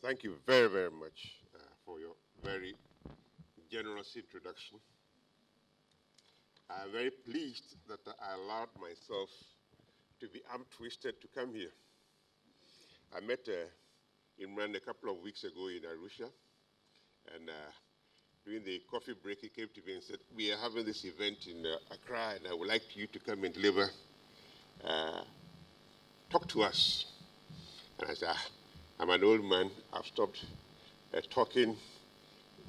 Thank you very, very much for your very generous introduction. I'm very pleased that I allowed myself to be arm-twisted to come here. I met Imran a couple of weeks ago in Arusha, and during the coffee break, he came to me and said, "We are having this event in Accra, and I would like you to come and deliver, talk to us." And I said, "I'm an old man. I've stopped talking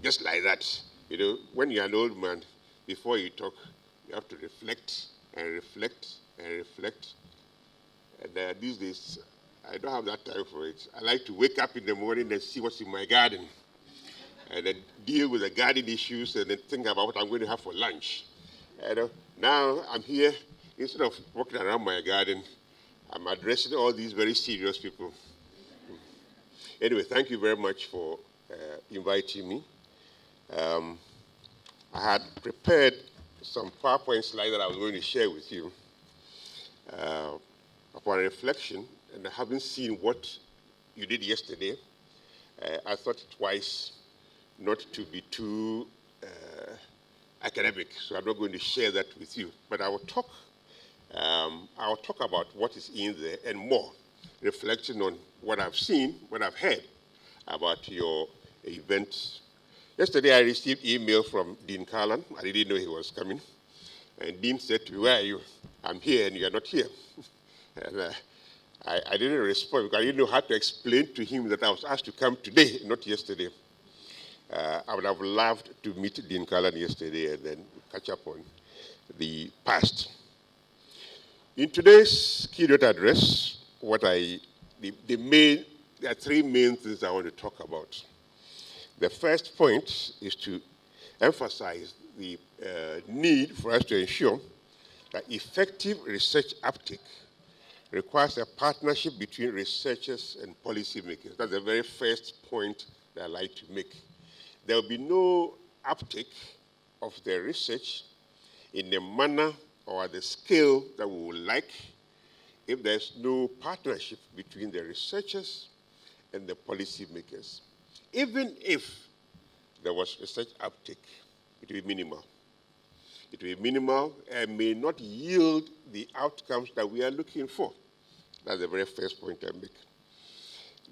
just like that." You know, when you're an old man, before you talk, you have to reflect and reflect and reflect. And these days, I don't have that time for it. I like to wake up in the morning and see what's in my garden, and then deal with the garden issues, and then think about what I'm going to have for lunch. And now I'm here, instead of walking around my garden, I'm addressing all these very serious people. Anyway, thank you very much for inviting me. I had prepared some PowerPoint slides that I was going to share with you. Upon reflection, and having seen what you did yesterday, I thought twice not to be too academic, so I'm not going to share that with you. But I will talk about what is in there and more, reflecting on what I've seen, what I've heard about your event. Yesterday, I received email from Dean Carlan. I didn't know he was coming. And Dean said to me, "Where are you?" "I'm here, and you are not here." And I didn't respond because I didn't know how to explain to him that I was asked to come today, not yesterday. I would have loved to meet Dean Carlan yesterday and then catch up on the past. In today's keynote address, there are three main things I want to talk about. The first point is to emphasize the need for us to ensure that effective research uptake requires a partnership between researchers and policymakers. That's the very first point that I'd like to make. There will be no uptake of the research in the manner or at the scale that we would like if there's no partnership between the researchers and the policymakers. Even if there was research uptake, it will be minimal. It will be minimal and may not yield the outcomes that we are looking for. That's the very first point I make.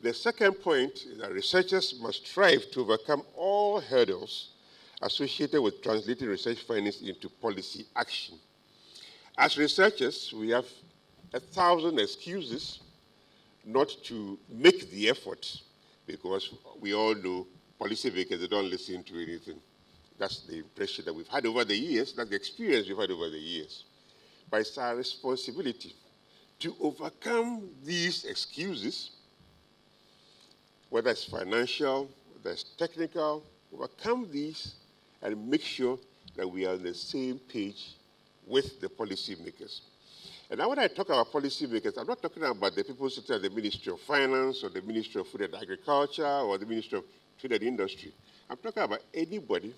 The second point is that researchers must strive to overcome all hurdles associated with translating research findings into policy action. As researchers, we have 1,000 excuses not to make the effort, because we all know policymakers, they don't listen to anything. That's the impression that we've had over the years. That's the experience we've had over the years. But it's our responsibility to overcome these excuses, whether it's financial, whether it's technical, overcome these and make sure that we are on the same page with the policymakers. And now when I talk about policymakers, I'm not talking about the people sitting at the Ministry of Finance or the Ministry of Food and Agriculture or the Ministry of Trade and Industry. I'm talking about anybody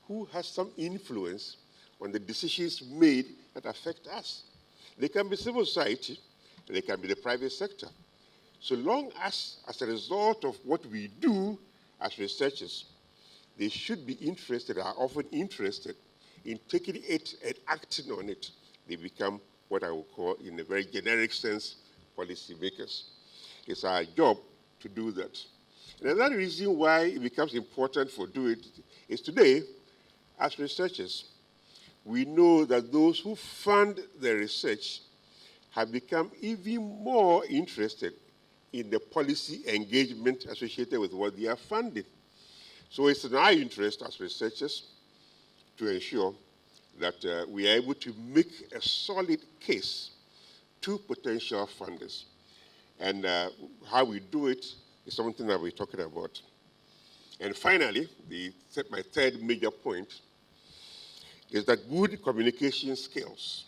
who has some influence on the decisions made that affect us. They can be civil society, and they can be the private sector. So long as a result of what we do as researchers, they should be interested, are often interested in taking it and acting on it. They become what I would call, in a very generic sense, policymakers. It's our job to do that. And another reason why it becomes important for do it is today, as researchers, we know that those who fund the research have become even more interested in the policy engagement associated with what they are funding. So it's in our interest as researchers to ensure that we are able to make a solid case to potential funders. And how we do it is something that we're talking about. And finally, my third major point is that good communication skills,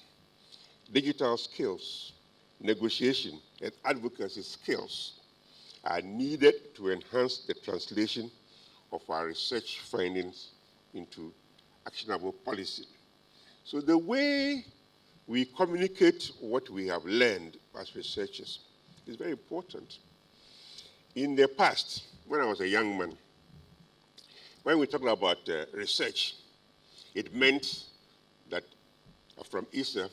digital skills, negotiation, and advocacy skills are needed to enhance the translation of our research findings into actionable policy. So the way we communicate what we have learned as researchers is very important. In the past, when I was a young man, when we talked about research, it meant that from Easter,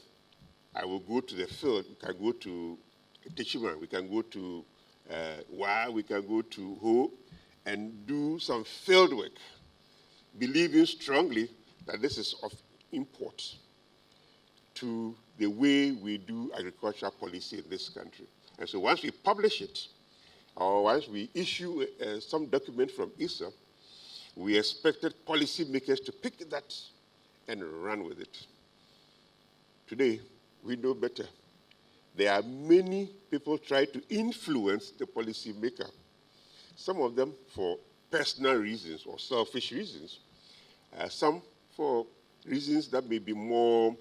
I will go to the field. We can go to Tichima, we can go to Wa, we can go to Ho, and do some field work, believing strongly that this is of import to the way we do agricultural policy in this country. And so once we publish it, or once we issue some document from ISA, we expected policymakers to pick that and run with it. Today, we know better. There are many people trying to influence the policymaker, some of them for personal reasons or selfish reasons, some for reasons that may be more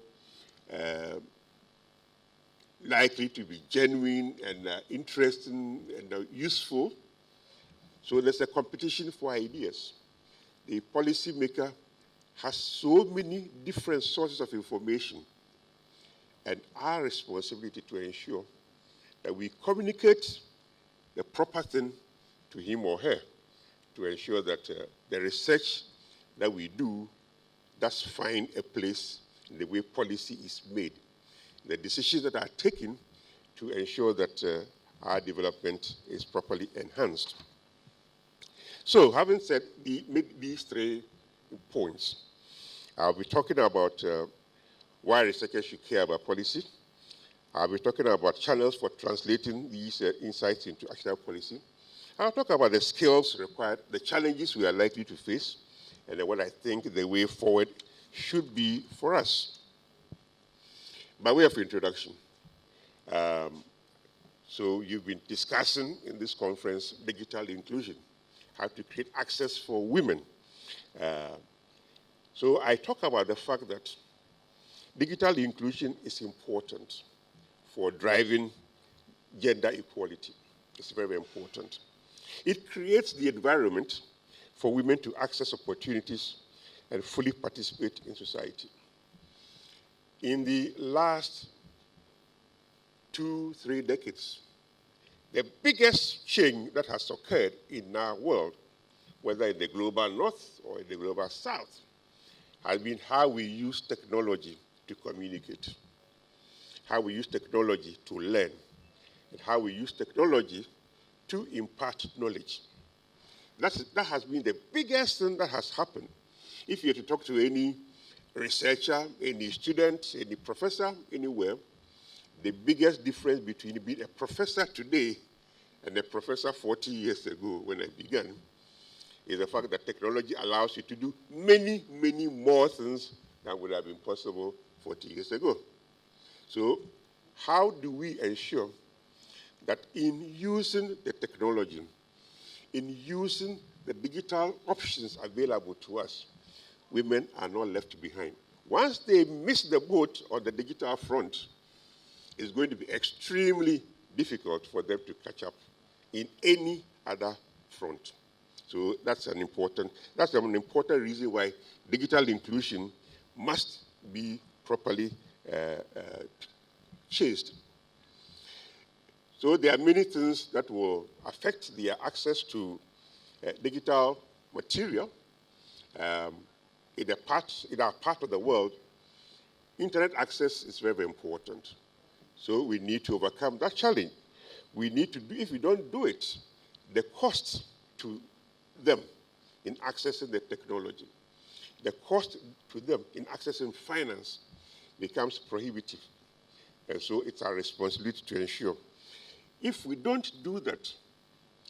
likely to be genuine and interesting and useful. So there's a competition for ideas. The policymaker has so many different sources of information, and our responsibility to ensure that we communicate the proper thing to him or her to ensure that the research that we do does find a place in the way policy is made, the decisions that are taken to ensure that our development is properly enhanced. So, having said make these 3 points, I'll be talking about why researchers should care about policy. I'll be talking about channels for translating these insights into actual policy. I'll talk about the skills required, the challenges we are likely to face, and then what I think the way forward should be for us. By way of introduction, so you've been discussing in this conference digital inclusion, how to create access for women. So I talk about the fact that digital inclusion is important for driving gender equality. It's very, very important. It creates the environment for women to access opportunities and fully participate in society. In the last 2-3 decades, the biggest change that has occurred in our world, whether in the global north or in the global south, has been how we use technology to communicate, how we use technology to learn, and how we use technology to impart knowledge. That has been the biggest thing that has happened. If you were to talk to any researcher, any student, any professor, anywhere, the biggest difference between being a professor today and a professor 40 years ago when I began is the fact that technology allows you to do many, many more things than would have been possible 40 years ago. So how do we ensure that in using the technology, in using the digital options available to us, women are not left behind? Once they miss the boat on the digital front, it's going to be extremely difficult for them to catch up in any other front. So that's an important reason why digital inclusion must be properly chased. So there are many things that will affect their access to digital material. In our part of the world, internet access is very, very important. So we need to overcome that challenge. We need to do, if we don't do it, the cost to them in accessing the technology, the cost to them in accessing finance becomes prohibitive. And so it's our responsibility to ensure. If we don't do that,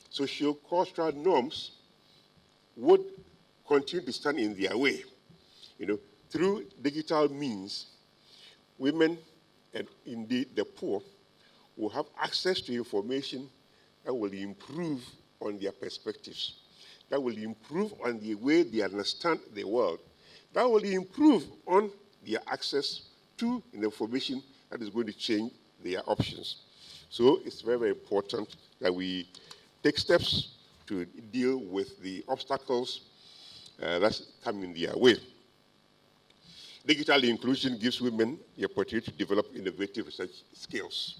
socio-cultural norms would continue to stand in their way. Through digital means, women and indeed the poor will have access to information that will improve on their perspectives, that will improve on the way they understand the world, that will improve on their access to information that is going to change their options. So it's very, very important that we take steps to deal with the obstacles that come in their way. Digital inclusion gives women the opportunity to develop innovative research skills.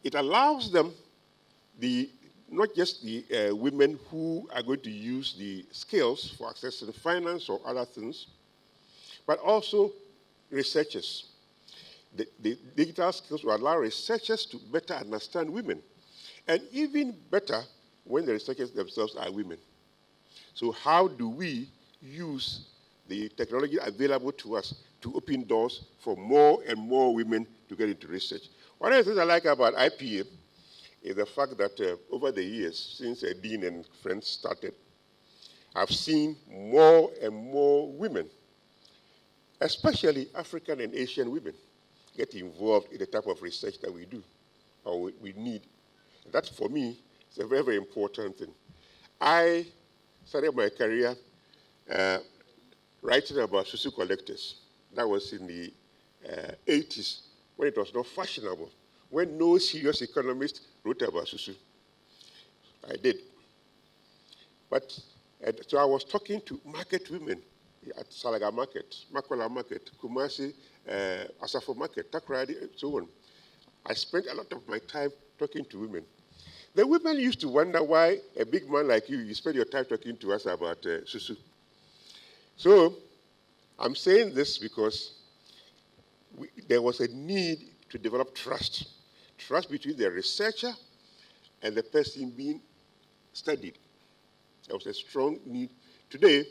It allows them the not just the women who are going to use the skills for accessing finance or other things, but also researchers. The digital skills will allow researchers to better understand women, and even better when the researchers themselves are women. So how do we use the technology available to us to open doors for more and more women to get into research? One of the things I like about IPA is the fact that over the years, since Dean and friends started, I've seen more and more women, especially African and Asian women, get involved in the type of research that we do, or we need. And that, for me, is a very, very important thing. I started my career writing about susu collectors. That was in the 80s, when it was not fashionable, when no serious economist wrote about susu. I did. But, so I was talking to market women at Salaga Market, Makola Market, Kumasi, Asafo Market, Takrady, and so on. I spent a lot of my time talking to women. The women used to wonder why a big man like you spend your time talking to us about susu. So I'm saying this because there was a need to develop trust between the researcher and the person being studied. There was a strong need. Today,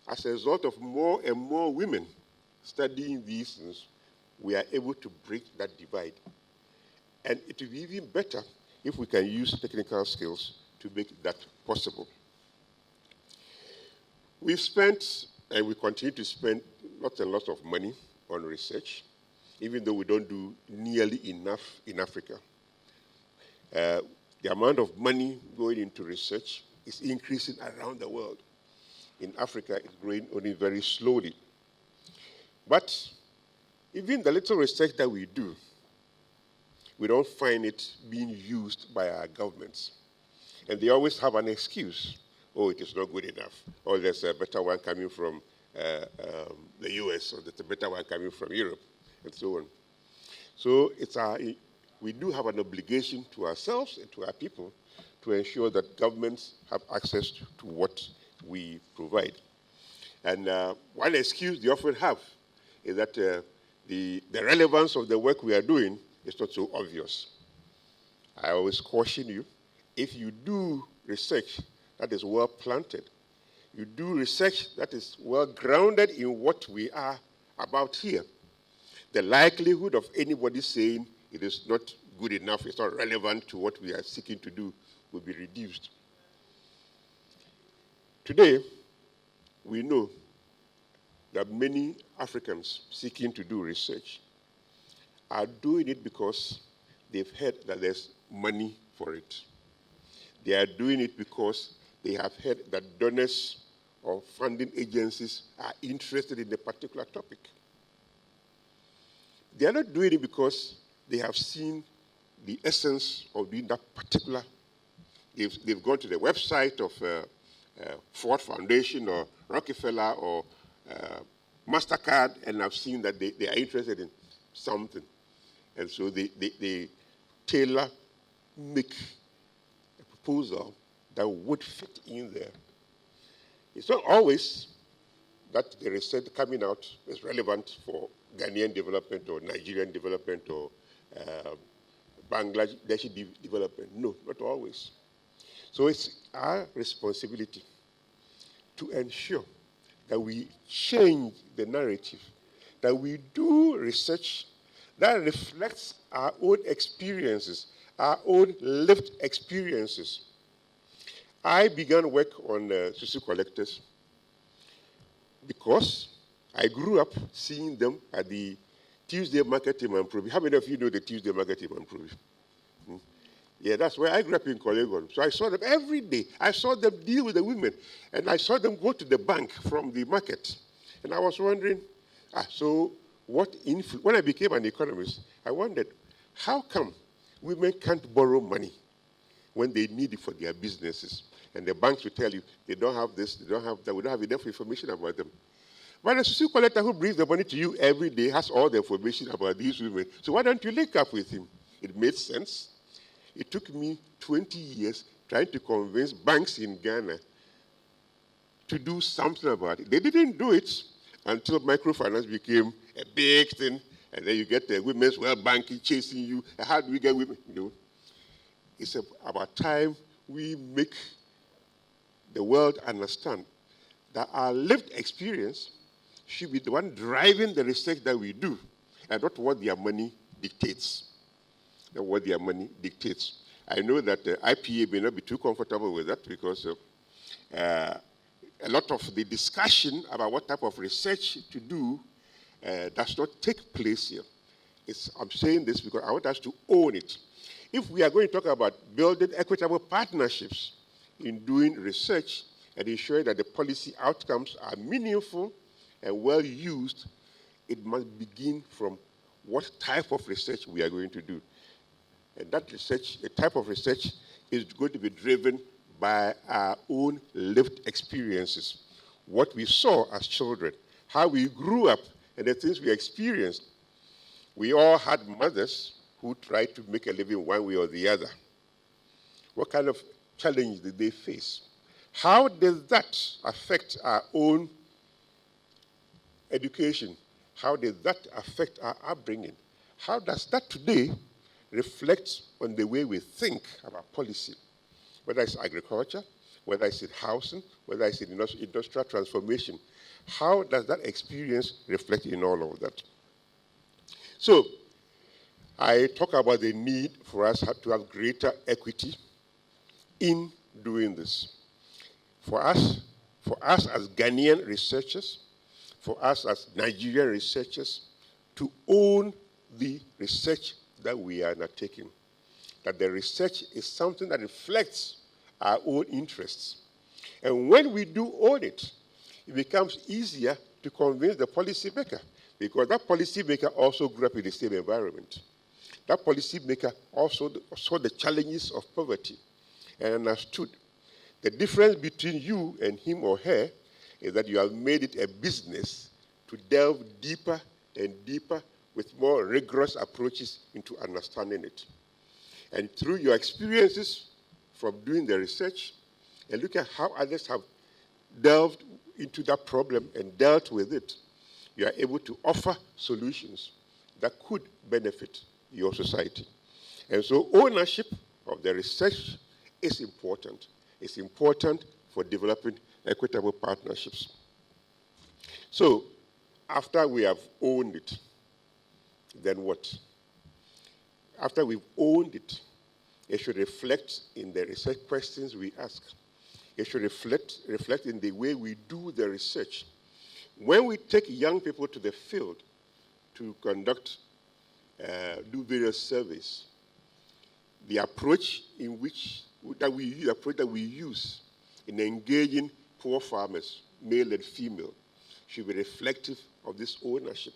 as a result of more and more women studying these things, we are able to break that divide. And it will be even better if we can use technical skills to make that possible. We've spent, and we continue to spend, lots and lots of money on research, even though we don't do nearly enough in Africa. The amount of money going into research is increasing around the world. In Africa, it's growing only very slowly. But even the little research that we do, we don't find it being used by our governments. And they always have an excuse. Oh, it is not good enough. Or there's a better one coming from the US, or there's a better one coming from Europe, and so on. So we do have an obligation to ourselves and to our people to ensure that governments have access to what we provide. And one excuse they often have is that the relevance of the work we are doing is not so obvious. I always caution you, if you do research that is well planted, you do research that is well grounded in what we are about here, the likelihood of anybody saying it is not good enough, it's not relevant to what we are seeking to do, will be reduced. Today, we know that many Africans seeking to do research are doing it because they've heard that there's money for it. They are doing it because they have heard that donors or funding agencies are interested in a particular topic. They are not doing it because they have seen the essence of doing that particular. They've gone to the website of Ford Foundation or Rockefeller or MasterCard and have seen that they are interested in something. And so they tailor make a proposal that would fit in there. It's not always that the research coming out is relevant for Ghanaian development or Nigerian development or Bangladeshi development. No, not always. So it's our responsibility to ensure that we change the narrative, that we do research that reflects our own experiences, our own lived experiences. I began work on susu collectors because I grew up seeing them at the Tuesday market in Mamprobi. How many of you know the Tuesday market in Mamprobi? Yeah, that's where I grew up in Kolegon. So I saw them every day. I saw them deal with the women. And I saw them go to the bank from the market. And I was wondering, so what influence? When I became an economist, I wondered, how come women can't borrow money when they need it for their businesses? And the banks will tell you, they don't have this, they don't have that, we don't have enough information about them. But the susu collector who brings the money to you every day has all the information about these women. So why don't you link up with him? It made sense. It took me 20 years trying to convince banks in Ghana to do something about it. They didn't do it until microfinance became a big thing, and then you get the women's wealth banking chasing you. How do we get women? It's about time we make the world understand that our lived experience should be the one driving the research that we do, and not what their money dictates. Not what their money dictates. I know that the IPA may not be too comfortable with that because a lot of the discussion about what type of research to do does not take place here. I'm saying this because I want us to own it. If we are going to talk about building equitable partnerships in doing research and ensuring that the policy outcomes are meaningful and well used, it must begin from what type of research we are going to do. And that research, the type of research, is going to be driven by our own lived experiences, what we saw as children, how we grew up, and the things we experienced. We all had mothers who tried to make a living one way or the other. What kind of challenge did they face? How does that affect our own education? How does that affect our upbringing? How does that today reflect on the way we think about policy? Whether it's agriculture, whether it's in housing, whether it's in industrial transformation. How does that experience reflect in all of that? So, I talk about the need for us to have greater equity in doing this. For us as Ghanaian researchers, for us as Nigerian researchers, to own the research that we are undertaking. That the research is something that reflects our own interests. And when we do own it, it becomes easier to convince the policymaker, because that policymaker also grew up in the same environment. That policymaker also saw the challenges of poverty and understood. The difference between you and him or her is that you have made it a business to delve deeper and deeper with more rigorous approaches into understanding it. And through your experiences from doing the research, and look at how others have delved into that problem and dealt with it, you are able to offer solutions that could benefit your society. And so ownership of the research is important. It's important for developing equitable partnerships. So, after we have owned it, then what? After we've owned it, it should reflect in the research questions we ask. It should reflect in the way we do the research. When we take young people to the field to conduct, do various surveys, the approach that we use in engaging poor farmers, male and female, should be reflective of this ownership.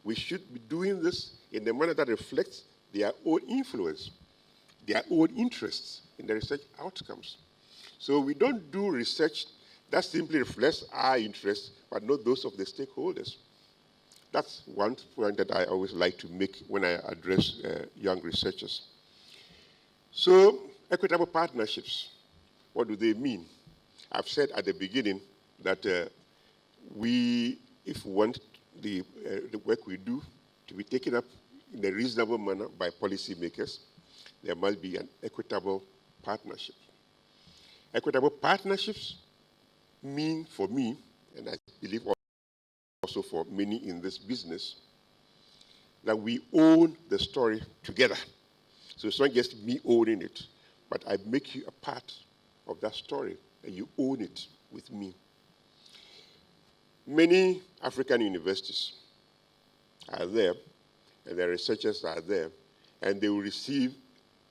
We should be doing this in a manner that reflects their own influence, their own interests in the research outcomes. So we don't do research that simply reflects our interests, but not those of the stakeholders. That's one point that I always like to make when I address young researchers. So, equitable partnerships, what do they mean? I've said at the beginning that if we want the work we do to be taken up in a reasonable manner by policymakers, there must be an equitable partnership. Equitable partnerships mean for me, and I believe also for many in this business, that we own the story together. So it's not just me owning it, but I make you a part of that story, and you own it with me. Many African universities are there, and their researchers are there, and they will receive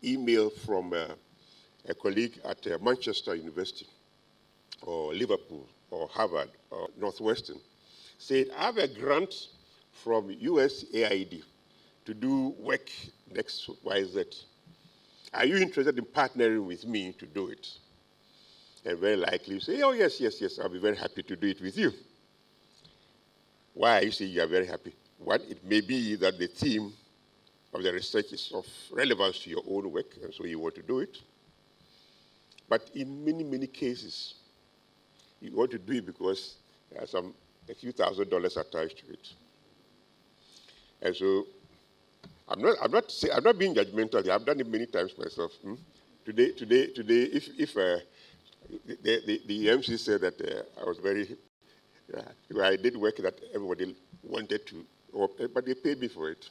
email from a colleague at Manchester University, or Liverpool, or Harvard, or Northwestern, saying, I have a grant from USAID to do work next YZ. Are you interested in partnering with me to do it? And very likely you say, oh, yes, I'll be very happy to do it with you. Why are you saying you are very happy? One, it may be that the theme of the research is of relevance to your own work, and so you want to do it. But in many, many cases, you want to do it because there's a few $1,000s attached to it. And so I'm not being judgmental. I've done it many times myself. Today, if the MC said that I was very, I did work that everybody wanted to, but they paid me for it.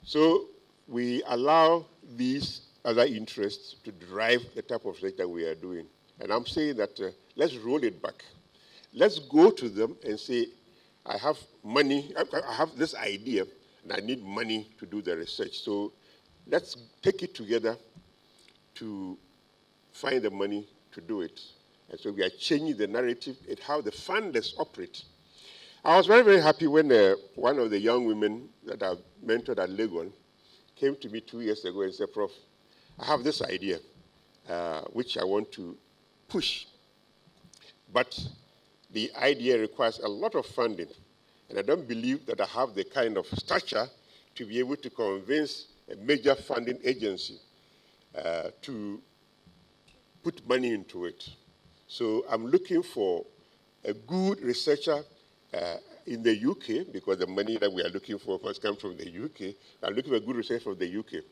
So we allow these other interests to drive the type of research that we are doing. And I'm saying that let's roll it back. Let's go to them and say, I have money, I have this idea, and I need money to do the research. So let's take it together to find the money to do it. And so we are changing the narrative and how the funders operate. I was very, very happy when one of the young women that I've mentored at Legon came to me 2 years ago and said, Prof, I have this idea which I want to push. But the idea requires a lot of funding. And I don't believe that I have the kind of stature to be able to convince a major funding agency to put money into it. So I'm looking for a good researcher in the UK, because the money that we are looking for must come from the UK. I'm looking for a good researcher from the UK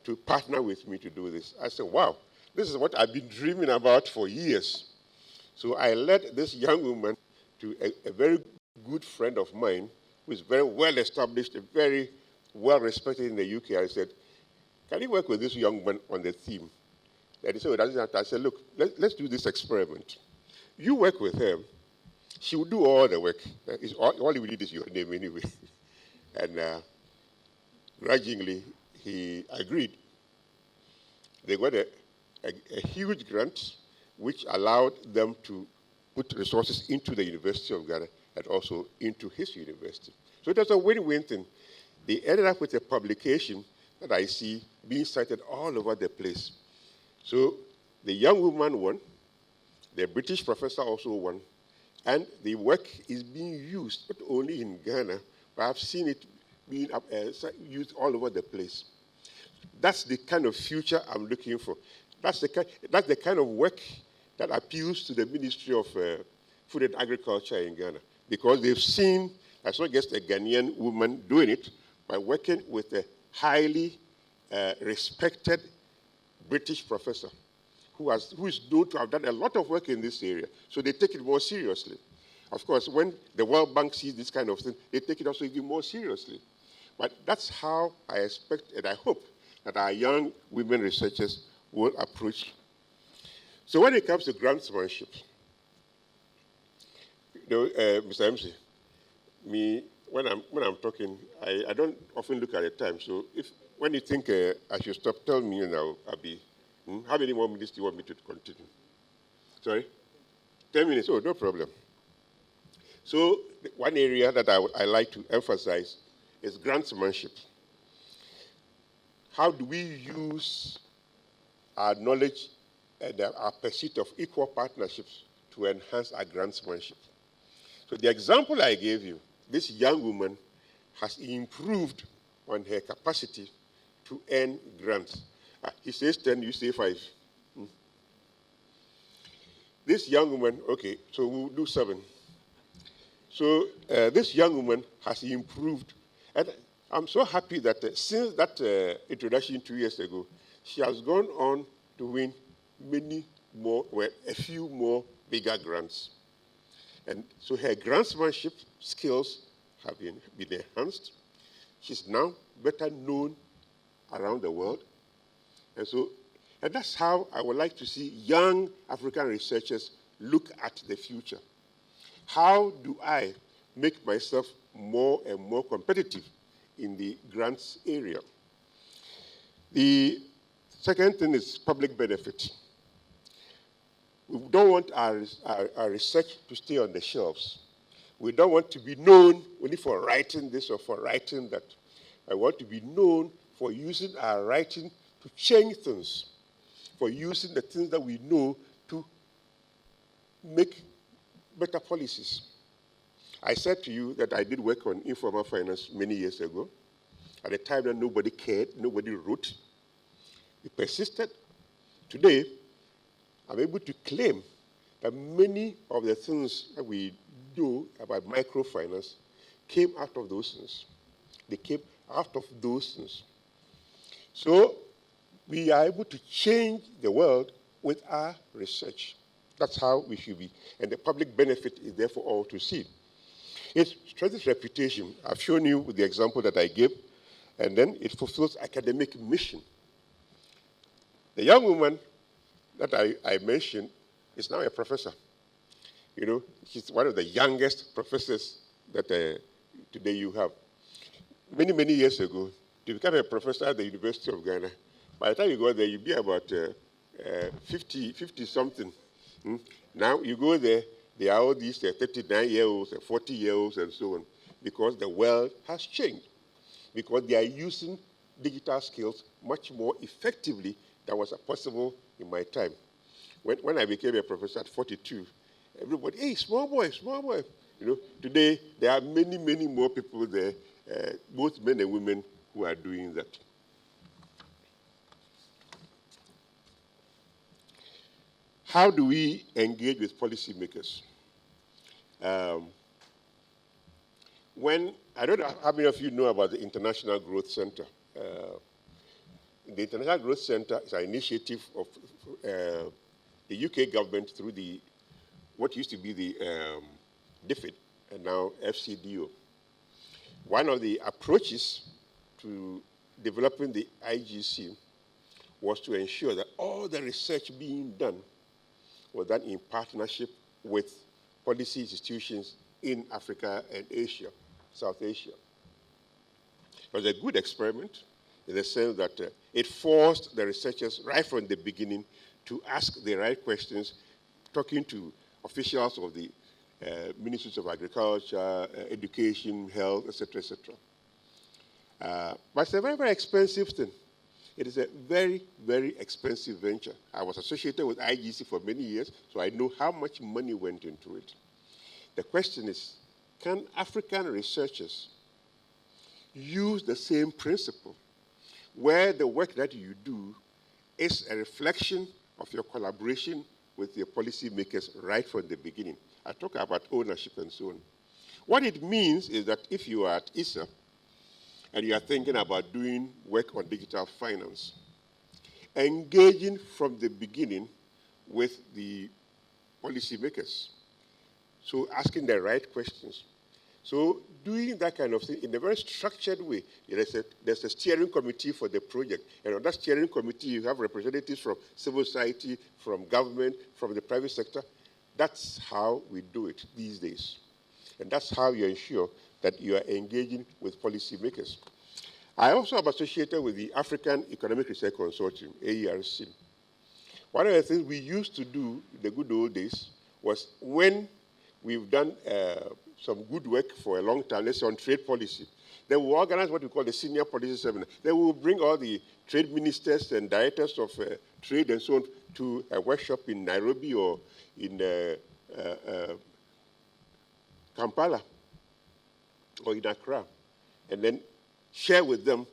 to partner with me to do this. I said, wow, this is what I've been dreaming about for years. So I led this young woman to a very good friend of mine who is very well established, very well respected in the UK. I said, can you work with this young woman on the theme? And he said, I said, look, let's do this experiment. You work with her. She will do all the work. All you need is your name anyway. And grudgingly, he agreed. They got a huge grant, which allowed them to put resources into the University of Ghana and also into his university. So it was a win-win thing. They ended up with a publication that I see being cited all over the place. So the young woman won, the British professor also won, and the work is being used not only in Ghana, but I've seen it being used all over the place. That's the kind of future I'm looking for. That's the kind of work that appeals to the Ministry of Food and Agriculture in Ghana, because they've seen, as not just a Ghanaian woman doing it, by working with a highly respected British professor who is known to have done a lot of work in this area. So they take it more seriously. Of course, when the World Bank sees this kind of thing, they take it also even more seriously. But that's how I expect and I hope that our young women researchers will approach. So when it comes to grantsmanship, Mr. MC, when I'm talking, I don't often look at the time. So when you think I should stop, tell me, and I'll be. How many more minutes do you want me to continue? Sorry? 10 minutes. Oh, no problem. So one area that I like to emphasize is grantsmanship. How do we use our knowledge and our pursuit of equal partnerships to enhance our grantsmanship? So the example I gave you, this young woman has improved on her capacity to earn grants. He says 10, you say 5. This young woman, okay, so we'll do 7. So this young woman has improved. And I'm so happy that since that introduction 2 years ago, she has gone on to win many more, well, a few more bigger grants. And so her grantsmanship skills have been enhanced. She's now better known around the world. And that's how I would like to see young African researchers look at the future. How do I make myself more and more competitive in the grants area? The second thing is public benefit. We don't want our research to stay on the shelves. We don't want to be known only for writing this or for writing that. I want to be known for using our writing to change things, for using the things that we know to make better policies. I said to you that I did work on informal finance many years ago. At a time that nobody cared, nobody wrote. We persisted. Today, I'm able to claim that many of the things that we do about microfinance came out of those things. They came out of those things. So we are able to change the world with our research. That's how we should be. And the public benefit is there for all to see. It strengthens reputation. I've shown you with the example that I gave. And then it fulfills academic mission. The young woman that I mentioned is now a professor. You know, she's one of the youngest professors that today you have. Many, many years ago, to become a professor at the University of Ghana, by the time you go there, you'll be about 50-something. Now you go there, there are all these 39-year-olds, 40-year-olds, and so on, because the world has changed, because they are using digital skills much more effectively than was possible in my time. When I became a professor at 42, everybody, hey, small boy, small boy. You know, today there are many, many more people there, both men and women, who are doing that. How do we engage with policymakers? I don't know how many of you know about the International Growth Center. The International Growth Center is an initiative of the UK government through what used to be the DFID and now FCDO. One of the approaches to developing the IGC was to ensure that all the research being done was done in partnership with policy institutions in Africa and Asia, South Asia. It was a good experiment in the sense that it forced the researchers right from the beginning to ask the right questions, talking to officials of the ministries of agriculture, education, health, etc., etc. But it's a very, very expensive thing. It is a very, very expensive venture. I was associated with IGC for many years, so I know how much money went into it. The question is, can African researchers use the same principle where the work that you do is a reflection of your collaboration with your policymakers right from the beginning? I talk about ownership and so on. What it means is that if you are at ISA and you are thinking about doing work on digital finance, engaging from the beginning with the policymakers. So asking the right questions. So doing that kind of thing in a very structured way. There's a steering committee for the project. And on that steering committee, you have representatives from civil society, from government, from the private sector. That's how we do it these days. And that's how you ensure that you are engaging with policymakers. I also am associated with the African Economic Research Consortium, AERC. One of the things we used to do in the good old days was when we've done some good work for a long time, let's say on trade policy, then we organize what we call the senior policy seminar. Then we will bring all the trade ministers and directors of trade and so on to a workshop in Nairobi or in Kampala or in Accra, and then share with them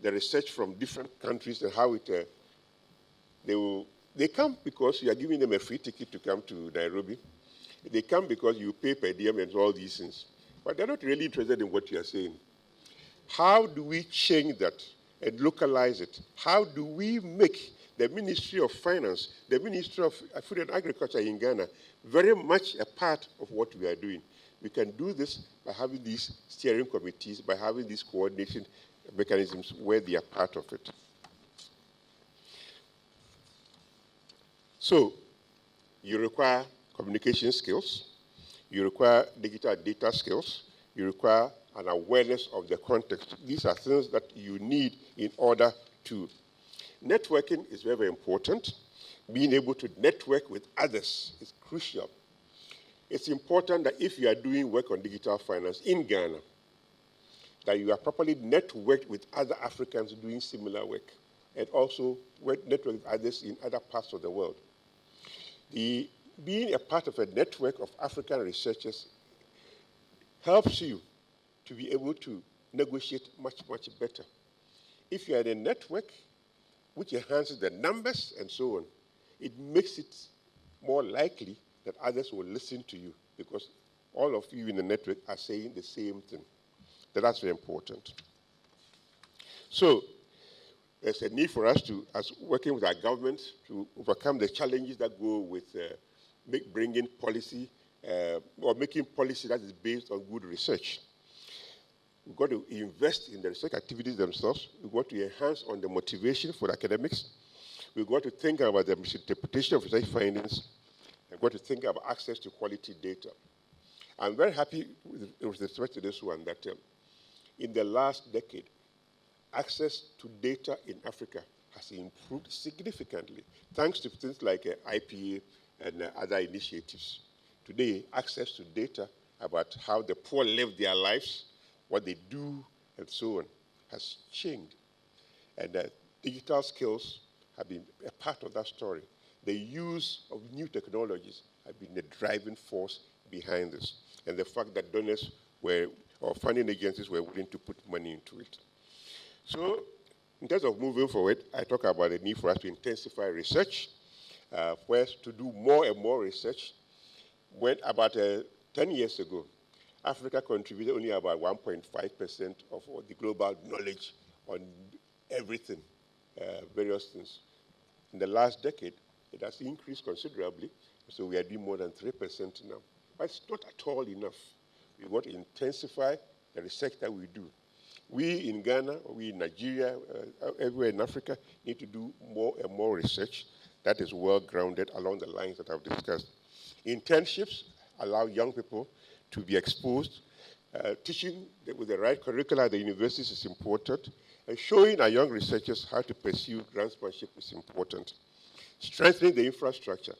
the research from different countries and how it, they come because you are giving them a free ticket to come to Nairobi. They come because you pay per diem and all these things. But they're not really interested in what you are saying. How do we change that and localize it? How do we make the Ministry of Finance, the Ministry of Food and Agriculture in Ghana, very much a part of what we are doing? We can do this by having these steering committees, by having these coordination mechanisms where they are part of it. So, you require communication skills, you require digital data skills, you require an awareness of the context. These are things that you need in order to. Networking is very, very important. Being able to network with others is crucial. It's important that if you are doing work on digital finance in Ghana, that you are properly networked with other Africans doing similar work, and also network with others in other parts of the world. Being a part of a network of African researchers helps you to be able to negotiate much, much better. If you are in a network which enhances the numbers and so on, it makes it more likely that others will listen to you because all of you in the network are saying the same thing. That's very important. So there's a need for us to, as working with our governments, to overcome the challenges that go with bringing policy or making policy that is based on good research. We've got to invest in the research activities themselves. We've got to enhance on the motivation for the academics. We've got to think about the misinterpretation of research findings. We've got to think about access to quality data. I'm very happy with respect to this one that in the last decade, access to data in Africa has improved significantly, thanks to things like IPA and other initiatives. Today, access to data about how the poor live their lives, what they do, and so on, has changed. And digital skills have been a part of that story. The use of new technologies have been the driving force behind this, and the fact that donors or funding agencies were willing to put money into it. So, in terms of moving forward, I talk about the need for us to intensify research, for us to do more and more research. When about 10 years ago, Africa contributed only about 1.5% of all the global knowledge on everything, various things. In the last decade, it has increased considerably, so we are doing more than 3% now. But it's not at all enough. We've got to intensify the research that we do. We in Ghana, we in Nigeria, everywhere in Africa, need to do more and more research that is well-grounded along the lines that I've discussed. Internships allow young people to be exposed. Teaching with the right curricula at the universities is important. And showing our young researchers how to pursue grantsmanship is important. Strengthening the infrastructure.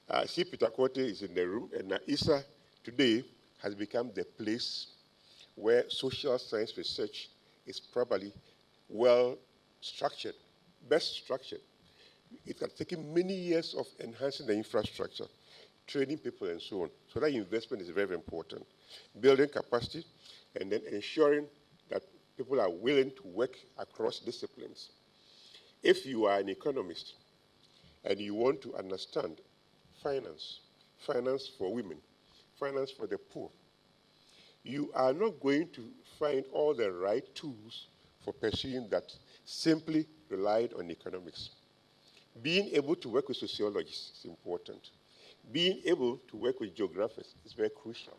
I see Peter Kote is in the room, and ISA today has become the place where social science research is probably well structured, best structured. It has taken many years of enhancing the infrastructure, training people and so on. So that investment is very, very important. Building capacity and then ensuring that people are willing to work across disciplines. If you are an economist and you want to understand finance, finance for women, finance for the poor, you are not going to find all the right tools for pursuing that simply relied on economics. Being able to work with sociologists is important. Being able to work with geographers is very crucial.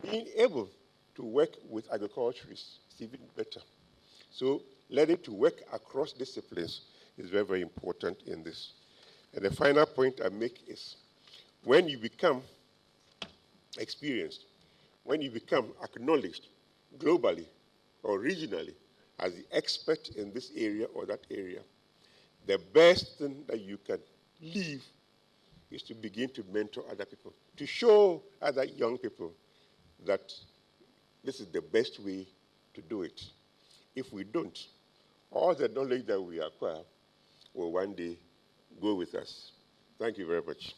Being able to work with agriculturists is even better. So learning to work across disciplines is very, very important in this. And the final point I make is when you become experienced, when you become acknowledged globally or regionally as the expert in this area or that area, the best thing that you can leave is to begin to mentor other people, to show other young people that this is the best way to do it. If we don't, all the knowledge that we acquire will one day go with us. Thank you very much.